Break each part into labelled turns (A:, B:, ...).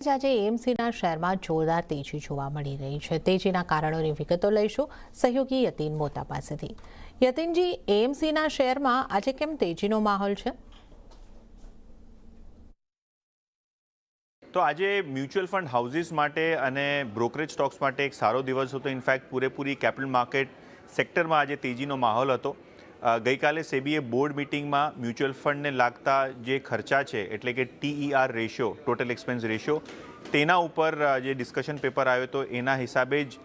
A: આજે એએમસીના શેરમાં જોરદાર તેજી જોવા મળી રહી છે। તેજીના કારણોની વિગતો લઈશું સહયોગી યતીન મોતા પાસેથી। યતીનજી, એએમસીના શેરમાં આજે કેમ તેજીનો માહોલ છે?
B: તો આજે મ્યુચ્યુઅલ ફંડ હાઉસીસ માટે અને બ્રોકરેજ સ્ટોક્સ માટે એક સારો દિવસ હતો। ઇનફેક્ટ પૂરેપૂરી કેપિટલ માર્કેટ સેક્ટરમાં આજે તેજીનો માહોલ હતો। ગઈકાલે સેબીએ બોર્ડ મિટિંગમાં મ્યુચ્યુઅલ ફંડને લાગતા જે ખર્ચા છે એટલે કે TER ratio, total expense ratio, તેના ઉપર જે ડિસ્કશન પેપર આવ્યો હતો એના હિસાબે જ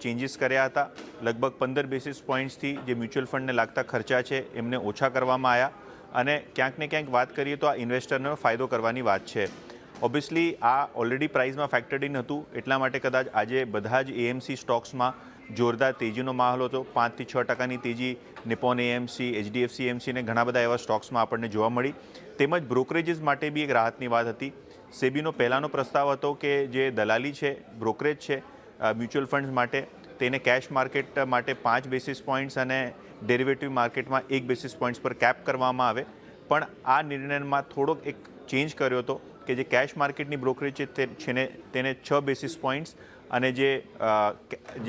B: ચેન્જીસ કર્યા હતા। લગભગ 15 બેસિસ પોઈન્ટ્સથી જે મ્યુચ્યુઅલ ફંડને લાગતા ખર્ચા છે એમને ઓછા કરવામાં આવ્યા અને ક્યાંક ને ક્યાંક વાત કરીએ તો આ ઇન્વેસ્ટરનો ફાયદો કરવાની વાત છે। ઓબ્વિયસલી આ ઓલરેડી પ્રાઇસમાં ફેક્ટર્ડ ઇન હતું, એટલા માટે કદાચ આજે બધા જ એએમસી સ્ટોક્સમાં જોરદાર તેજીનો માહોલ હતો। 5 થી 6% તેજી નિપ્પોન એએમસી, HDFC એએમસી ને ઘણા બધા એવા સ્ટોક્સમાં આપણને જોવા મળી। તેમજ બ્રોકરેજીસ માટે બી એક રાહતની વાત હતી। સેબીનો પહેલાંનો પ્રસ્તાવ હતો કે જે દલાલી છે, બ્રોકરેજ છે મ્યુચ્યુઅલ ફંડ્સ માટે, તેને કેશ માર્કેટ માટે 5 બેસિસ પોઈન્ટ્સ અને ડેરિવેટિવ માર્કેટમાં 1 બેસિસ પોઈન્ટ્સ પર કેપ કરવામાં આવે। પણ આ નિર્ણયમાં થોડોક એક ચેન્જ કર્યો હતો કે જે કેશ માર્કેટની બ્રોકરેજ છે તેને 6 બેસિસ પોઈન્ટ્સ અને જે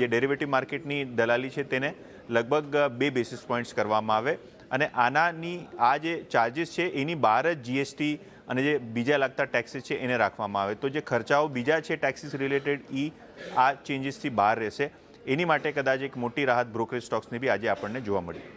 B: ડેરિવેટિવ માર્કેટની દલાલી છે તેને લગભગ 2 બેસિસ પોઈન્ટ્સ કરવામાં આવે અને આનાની આ જે ચાર્જિસ છે એની બહાર જ જીએસટી અને જે બીજા લાગતા ટેક્સીસ છે એને રાખવામાં આવે। તો જે ખર્ચાઓ બીજા છે ટેક્સીસ રિલેટેડ આ ચેન્જીસથી બહાર રહેશે। એની માટે કદાચ એક મોટી રાહત બ્રોકરેજ સ્ટોક્સની બી આજે આપણને જોવા મળી।